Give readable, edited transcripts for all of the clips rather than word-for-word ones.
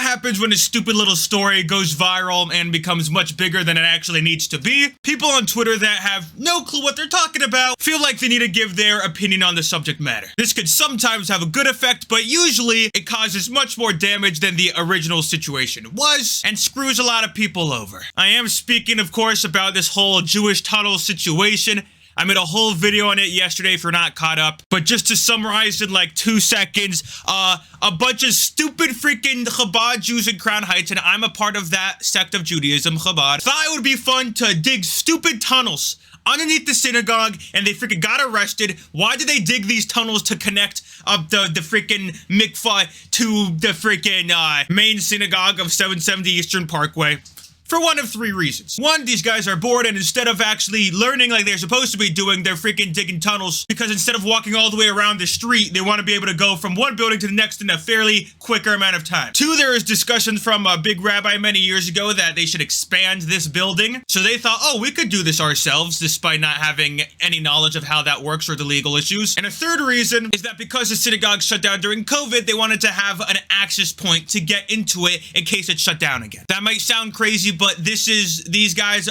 happens when a stupid little story goes viral and becomes much bigger than it actually needs to be? People on Twitter that have no clue what they're talking about feel like they need to give their opinion on the subject matter. This could sometimes have a good effect, but usually it causes much more damage than the original situation was and screws a lot of people over. I am speaking, of course, about this whole Jewish tunnel situation. I made a whole video on it yesterday if you're not caught up. But just to summarize in like 2 seconds, a bunch of stupid freaking Chabad Jews in Crown Heights, and I'm a part of that sect of Judaism, Chabad, thought it would be fun to dig stupid tunnels underneath the synagogue, and they freaking got arrested. Why did they dig these tunnels to connect up the freaking mikvah to the freaking main synagogue of 770 Eastern Parkway? For one of 3 reasons. 1, these guys are bored, and instead of actually learning like they're supposed to be doing, they're freaking digging tunnels, because instead of walking all the way around the street, they want to be able to go from one building to the next in a fairly quicker amount of time. 2, there is discussion from a big rabbi many years ago that they should expand this building. So they thought, oh, we could do this ourselves, despite not having any knowledge of how that works or the legal issues. And a 3rd reason is that because the synagogue shut down during COVID, they wanted to have an access point to get into it in case it shut down again. That might sound crazy, but these guys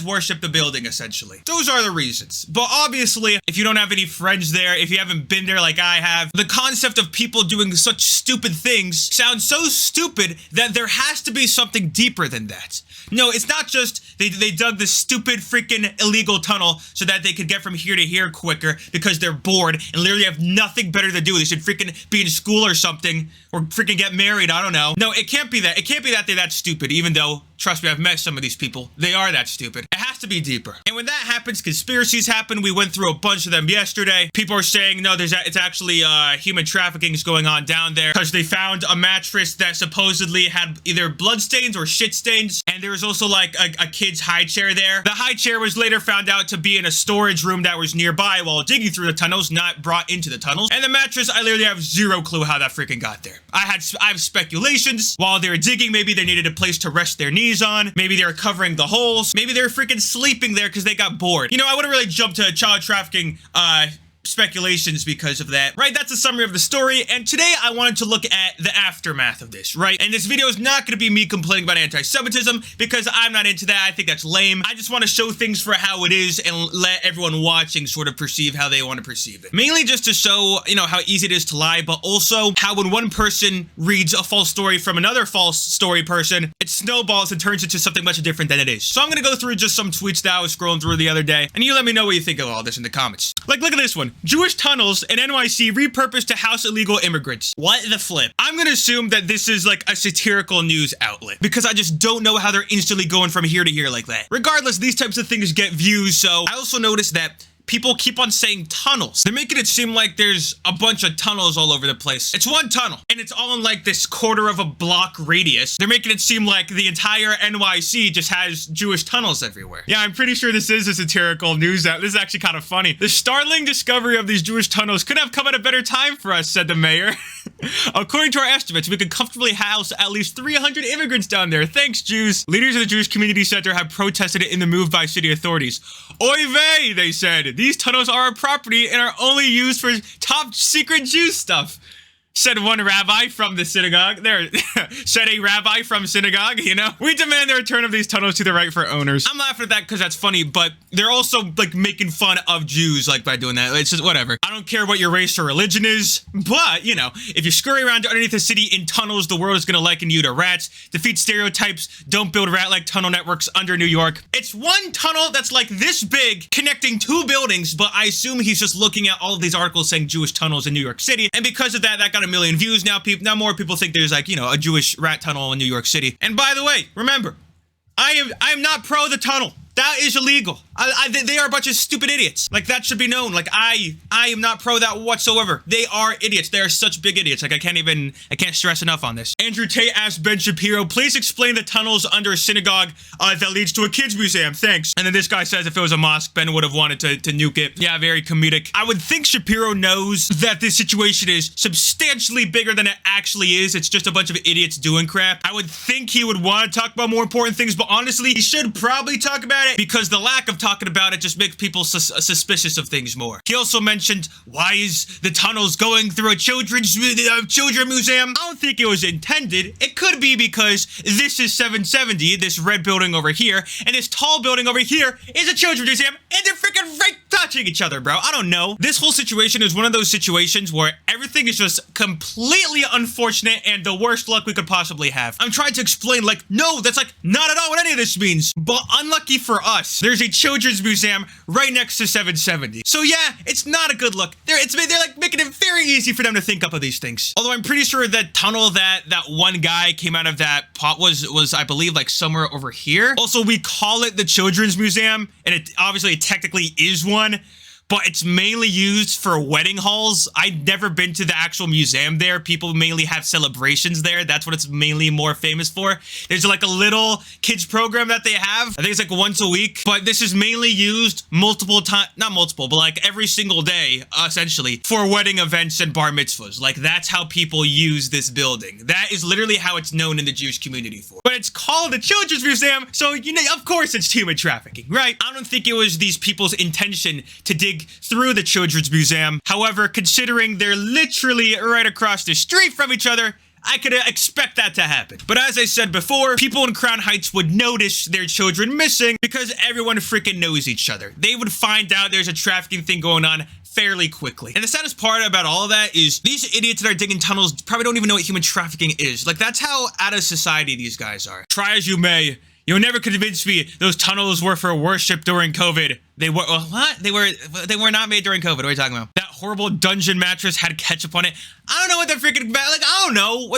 worship the building essentially. Those are the reasons. But obviously, if you don't have any friends there, if you haven't been there like I have, the concept of people doing such stupid things sounds so stupid that there has to be something deeper than that. No, it's not just they dug this stupid freaking illegal tunnel so that they could get from here to here quicker because they're bored and literally have nothing better to do. They should freaking be in school or something, or freaking get married, I don't know. No, it can't be that. It can't be that they're that stupid, even though, trust me, I've met some of these people. They are that stupid. It has to be deeper. And when that happens, conspiracies happen. We went through a bunch of them yesterday. People are saying, no, it's actually human trafficking is going on down there because they found a mattress that supposedly had either blood stains or shit stains. And there was also like a kid's high chair there. The high chair was later found out to be in a storage room that was nearby while digging through the tunnels, not brought into the tunnels. And the mattress, I literally have zero clue how that freaking got there. I have speculations. While they were digging, maybe they needed a place to rest their knees on. Maybe they were covering the holes. Maybe they were freaking sleeping there because they got bored. You know, I wouldn't really jump to child trafficking speculations because of that, right? That's a summary of the story, and today I wanted to look at the aftermath of this, right? And this video is not going to be me complaining about anti-Semitism because I'm not into that. I think that's lame. I just want to show things for how it is and let everyone watching sort of perceive how they want to perceive it. Mainly just to show, you know, how easy it is to lie, but also how when one person reads a false story from another false story person, it snowballs and turns into something much different than it is. So I'm going to go through just some tweets that I was scrolling through the other day, and you let me know what you think of all this in the comments. Like, look at this one. Jewish tunnels in NYC repurposed to house illegal immigrants. What the flip? I'm gonna assume that this is like a satirical news outlet because I just don't know how they're instantly going from here to here like that. Regardless, these types of things get views, so I also noticed that people keep on saying tunnels. They're making it seem like there's a bunch of tunnels all over the place. It's one tunnel, and it's all in like this quarter of a block radius. They're making it seem like the entire NYC just has Jewish tunnels everywhere. Yeah, I'm pretty sure this is a satirical news out. This is actually kind of funny. The startling discovery of these Jewish tunnels could have come at a better time for us, said the mayor. According to our estimates, we could comfortably house at least 300 immigrants down there. Thanks, Jews. Leaders of the Jewish Community Center have protested it in the move by city authorities. Oy vey, they said. These tunnels are our property and are only used for top secret Jew stuff, said one rabbi from the synagogue. Said a rabbi from synagogue, you know? We demand the return of these tunnels to the rightful owners. I'm laughing at that because that's funny, but they're also like making fun of Jews like by doing that. It's just whatever. I don't care what your race or religion is, but you know, if you scurry around underneath the city in tunnels, the world is gonna liken you to rats. Defeat stereotypes. Don't build rat-like tunnel networks under New York. It's one tunnel that's like this big connecting 2 buildings, but I assume he's just looking at all of these articles saying Jewish tunnels in New York City, and because of that, that got 1 million views. Now more people think there's like, you know, a Jewish rat tunnel in New York City. And by the way, remember, I am not pro the tunnel. That is illegal. They are a bunch of stupid idiots. Like, that should be known. Like, I am not pro that whatsoever. They are idiots. They are such big idiots. Like, I can't stress enough on this. Andrew Tate asked Ben Shapiro, please explain the tunnels under a synagogue that leads to a kids museum. Thanks. And then this guy says if it was a mosque, Ben would have wanted to nuke it. Yeah, very comedic. I would think Shapiro knows that this situation is substantially bigger than it actually is. It's just a bunch of idiots doing crap. I would think he would want to talk about more important things, but honestly, he should probably talk about about it because the lack of talking about it just makes people suspicious of things more. He also mentioned, why is the tunnels going through a children's museum? I don't think it was intended. It could be because this is 770, this red building over here, and this tall building over here is a children's museum, and they're freaking right touching each other, bro. I don't know. This whole situation is one of those situations where everything is just completely unfortunate and the worst luck we could possibly have. I'm trying to explain, like, no, that's like not at all what any of this means. But unlucky for us, there's a children's museum right next to 770. So yeah, it's not a good look. They're like making it very easy for them to think up of these things. Although I'm pretty sure that tunnel that one guy came out of that pot was I believe like somewhere over here. Also, we call it the children's museum, and it obviously technically is one, but it's mainly used for wedding halls. I'd never been to the actual museum there. People mainly have celebrations there. That's what it's mainly more famous for. There's like a little kids program that they have. I think it's like once a week, but this is mainly used multiple times, not multiple, but like every single day, essentially, for wedding events and bar mitzvahs. Like that's how people use this building. That is literally how it's known in the Jewish community for. But it's called the Children's Museum, so you know, of course it's human trafficking, right? I don't think it was these people's intention to dig through the Children's Museum. However, considering they're literally right across the street from each other, I could expect that to happen. But as I said before, people in Crown Heights would notice their children missing because everyone freaking knows each other. They would find out there's a trafficking thing going on fairly quickly. And the saddest part about all of that is these idiots that are digging tunnels probably don't even know what human trafficking is. Like, that's how out of society these guys are. Try as you may, you'll never convince me those tunnels were for worship during COVID. They were, what? They were not made during COVID. What are you talking about? That horrible dungeon mattress had ketchup on it. I don't know what the freaking, like, I don't know.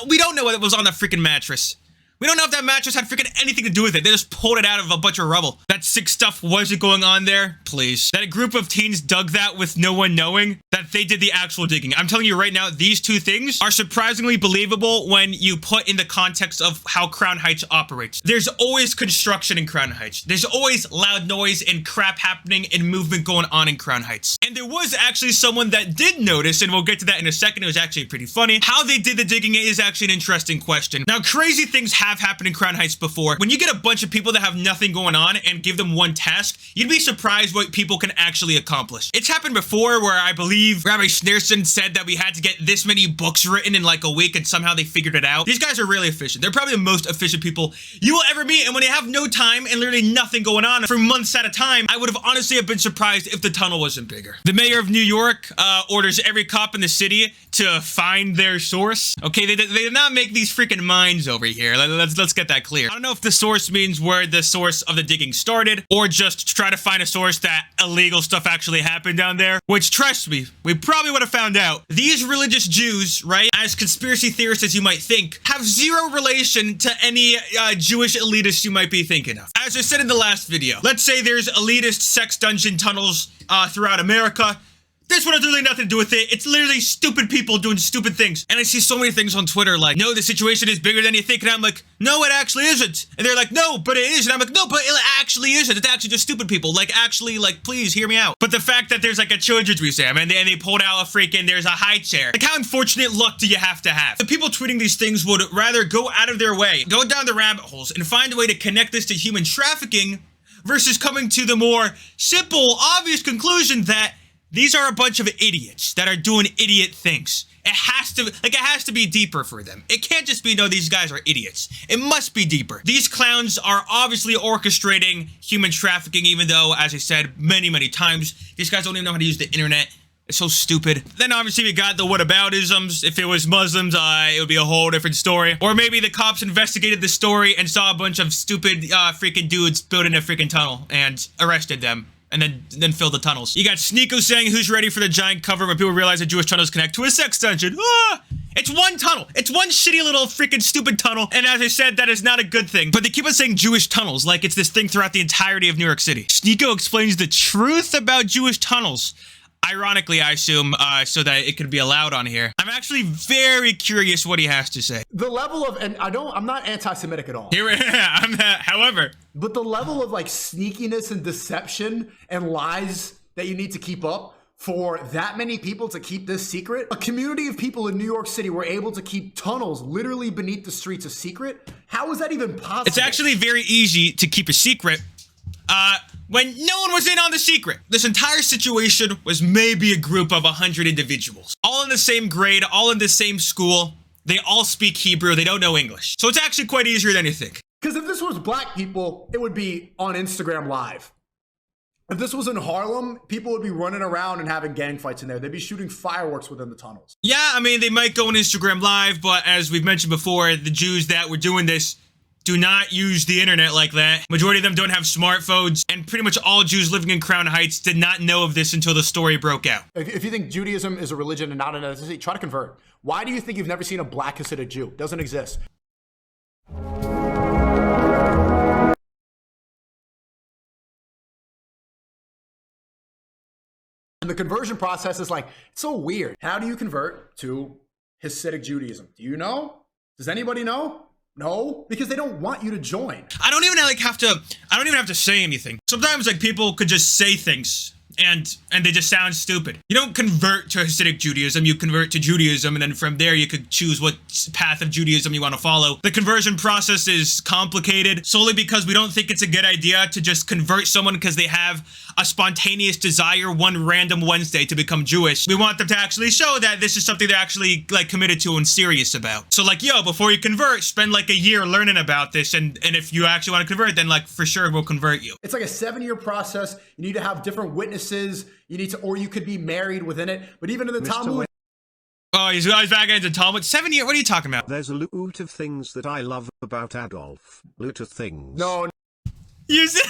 We don't know what was on the freaking mattress. We don't know if that mattress had freaking anything to do with it. They just pulled it out of a bunch of rubble. That sick stuff wasn't going on there. Please. That a group of teens dug that with no one knowing that they did the actual digging. I'm telling you right now, these two things are surprisingly believable when you put in the context of how Crown Heights operates. There's always construction in Crown Heights. There's always loud noise and crap happening and movement going on in Crown Heights. And there was actually someone that did notice, and we'll get to that in a second. It was actually pretty funny. How they did the digging is actually an interesting question. Now, crazy things have happened in Crown Heights before. When you get a bunch of people that have nothing going on and give them one task, you'd be surprised what people can actually accomplish. It's happened before where I believe Rabbi Schneerson said that we had to get this many books written in like a week and somehow they figured it out. These guys are really efficient. They're probably the most efficient people you will ever meet, and when they have no time and literally nothing going on for months at a time, I would have honestly been surprised if the tunnel wasn't bigger. The mayor of New York orders every cop in the city to find their source. Okay, they did not make these freaking mines over here. Let's get that clear. I don't know if the source means where the source of the digging started, or just try to find a source that illegal stuff actually happened down there, which, trust me, we probably would have found out. These religious Jews, right, as conspiracy theorists as you might think, have zero relation to any Jewish elitists you might be thinking of. As I said in the last video, let's say there's elitist sex dungeon tunnels throughout America. This one has literally nothing to do with it. It's literally stupid people doing stupid things. And I see so many things on Twitter like, no, the situation is bigger than you think. And I'm like, no, it actually isn't. And they're like, no, but it is. And I'm like, no, but it actually isn't. It's actually just stupid people. Like, actually, like, please hear me out. But the fact that there's like a children's museum and they pulled out a freaking, there's a high chair. Like, how unfortunate luck do you have to have? The people tweeting these things would rather go out of their way, go down the rabbit holes and find a way to connect this to human trafficking versus coming to the more simple, obvious conclusion that these are a bunch of idiots that are doing idiot things. It has to be deeper for them. It can't just be, no, these guys are idiots. It must be deeper. These clowns are obviously orchestrating human trafficking, even though, as I said many, many times, these guys don't even know how to use the internet. It's so stupid. Then obviously we got the whataboutisms. If it was Muslims, it would be a whole different story. Or maybe the cops investigated the story and saw a bunch of stupid freaking dudes building a freaking tunnel and arrested them. And then fill the tunnels. You got Sneeko saying, who's ready for the giant cover when people realize that Jewish tunnels connect to a sex dungeon? Ah! It's one tunnel. It's one shitty little freaking stupid tunnel. And as I said, that is not a good thing. But they keep on saying Jewish tunnels like it's this thing throughout the entirety of New York City. Sneeko explains the truth about Jewish tunnels. Ironically, I assume, so that it could be allowed on here. I'm actually very curious what he has to say. The level of, and I'm not anti-Semitic at all. However. But the level of like sneakiness and deception and lies that you need to keep up for that many people to keep this secret. A community of people in New York City were able to keep tunnels literally beneath the streets a secret. How is that even possible? It's actually very easy to keep a secret when no one was in on the secret. This entire situation was maybe a group of 100 individuals, all in the same grade, all in the same school. They all speak Hebrew. They don't know English. So it's actually quite easier than you think. Because if this was black people, it would be on Instagram Live. If this was in Harlem, people would be running around and having gang fights in there. They'd be shooting fireworks within the tunnels. Yeah, I mean, they might go on Instagram Live, but as we've mentioned before, the Jews that were doing this do not use the internet like that. Majority of them don't have smartphones, and pretty much all Jews living in Crown Heights did not know of this until the story broke out. If you think Judaism is a religion and not an ethnicity, try to convert. Why do you think you've never seen a black Hasidic Jew? It doesn't exist. And the conversion process is like, it's so weird. How do you convert to Hasidic Judaism? Do you know? Does anybody know? No, because they don't want you to join. I don't even have to say anything. Sometimes like people could just say things and they just sound stupid. You don't convert to Hasidic Judaism, you convert to Judaism, and then from there you could choose what path of Judaism you want to follow. The conversion process is complicated solely because we don't think it's a good idea to just convert someone because they have a spontaneous desire one random Wednesday to become Jewish. We want them to actually show that this is something they're actually like committed to and serious about. So like, yo, before you convert, spend like a year learning about this, and if you actually want to convert, then like for sure we'll convert you. It's like a 7-year process. You need to have different witnesses. You need to, or you could be married within it. But even in the Talmud. Oh, he's back into Talmud. 7 years? What are you talking about? There's a loot of things that I love about Adolf. Loot of things. No. You said...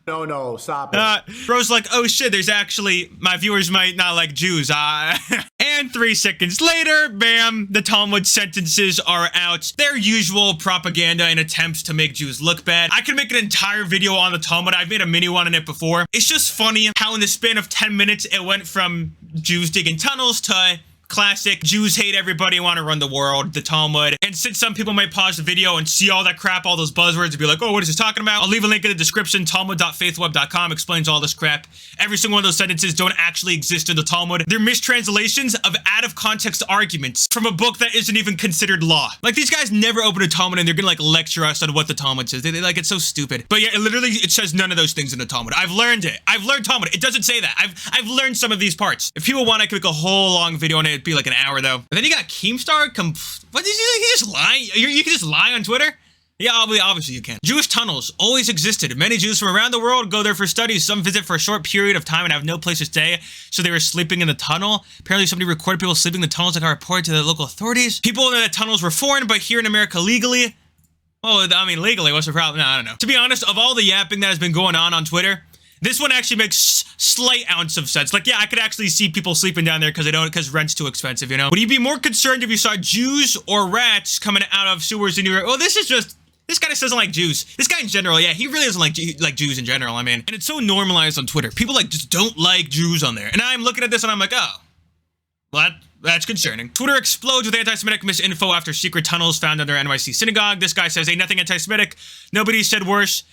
No, stop it. Bro's like, oh shit, there's actually, my viewers might not like Jews. And 3 seconds later, bam, the Talmud sentences are out. Their usual propaganda and attempts to make Jews look bad. I could make an entire video on the Talmud. I've made a mini one on it before. It's just funny how in the span of 10 minutes, it went from Jews digging tunnels to classic Jews hate everybody, want to run the world, the Talmud. And since some people might pause the video and see all that crap, all those buzzwords, and be like, oh, what is he talking about? I'll leave a link in the description. Talmud.faithweb.com explains all this crap. Every single one of those sentences don't actually exist in the Talmud. They're mistranslations of out-of-context arguments from a book that isn't even considered law. Like, these guys never open a Talmud and they're gonna, like, lecture us on what the Talmud says. They like, it's so stupid. But yeah, it says none of those things in the Talmud. I've learned it. I've learned Talmud. It doesn't say that. I've learned some of these parts. If people want, I could make a whole long video on it. It'd be like an hour though. And then you got Keemstar. What is he just lie? You can just lie on Twitter? Yeah, obviously you can. Jewish tunnels always existed. Many Jews from around the world go there for studies. Some visit for a short period of time and have no place to stay, so they were sleeping in the tunnel. Apparently somebody recorded people sleeping in the tunnels that got reported to the local authorities. People in the tunnels were foreign, but here in America legally. Well, I mean, legally, what's the problem? No, I don't know. To be honest, of all the yapping that has been going on Twitter, this one actually makes slight ounce of sense. Like, yeah, I could actually see people sleeping down there because rent's too expensive, you know? Would you be more concerned if you saw Jews or rats coming out of sewers in your... Oh, this guy just doesn't like Jews. This guy in general, yeah, he really doesn't like Jews in general, I mean. And it's so normalized on Twitter. People, like, just don't like Jews on there. And I'm looking at this and I'm like, oh, well, that's concerning. Twitter explodes with anti-Semitic misinfo after secret tunnels found under NYC synagogue. This guy says, ain't nothing anti-Semitic. Nobody said worse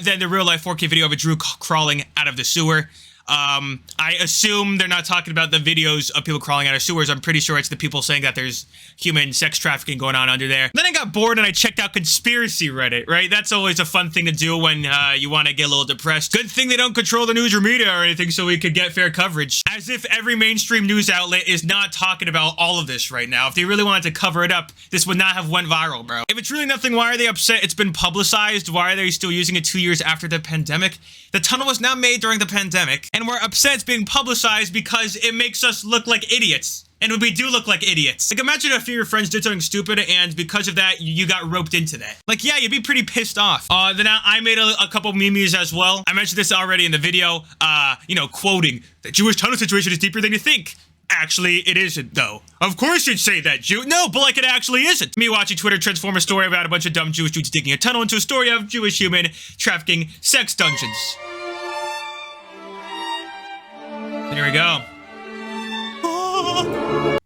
than the real-life 4K video of a Jew crawling out of the sewer. I assume they're not talking about the videos of people crawling out of sewers. I'm pretty sure it's the people saying that there's human sex trafficking going on under there. Then I got bored and I checked out conspiracy Reddit, right? That's always a fun thing to do when you want to get a little depressed. Good thing they don't control the news or media or anything so we could get fair coverage. As if every mainstream news outlet is not talking about all of this right now. If they really wanted to cover it up, this would not have went viral, bro. If it's really nothing, why are they upset it's been publicized? Why are they still using it 2 years after the pandemic? The tunnel was not made during the pandemic, and we're upset it's being publicized because it makes us look like idiots. And we do look like idiots. Like, imagine if your friends did something stupid and because of that, you got roped into that. Like, yeah, you'd be pretty pissed off. Then I made a couple memes as well. I mentioned this already in the video, you know, quoting, the Jewish tunnel situation is deeper than you think. Actually, it isn't, though. Of course you'd say that, Jew. No, but like it actually isn't. Me watching Twitter transform a story about a bunch of dumb Jewish dudes digging a tunnel into a story of Jewish human trafficking sex dungeons. There we go.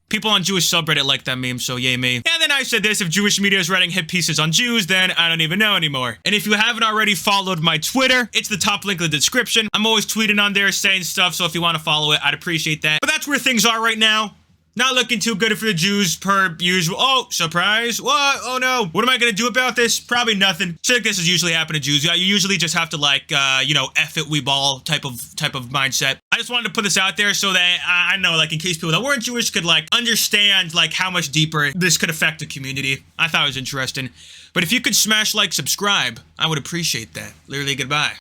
People on Jewish subreddit like that meme, so yay me. And then I said this, if Jewish media is writing hit pieces on Jews, then I don't even know anymore. And if you haven't already followed my Twitter, it's the top link in the description. I'm always tweeting on there, saying stuff, so if you want to follow it, I'd appreciate that. But that's where things are right now. Not looking too good for the Jews per usual. Oh, surprise. What? Oh no. What am I gonna do about this? Probably nothing. Shit like this is usually happening to Jews. You usually just have to like, F it, we ball type of mindset. I just wanted to put this out there so that I know, like, in case people that weren't Jewish could like understand like how much deeper this could affect the community. I thought it was interesting. But if you could smash like, subscribe, I would appreciate that. Literally, goodbye.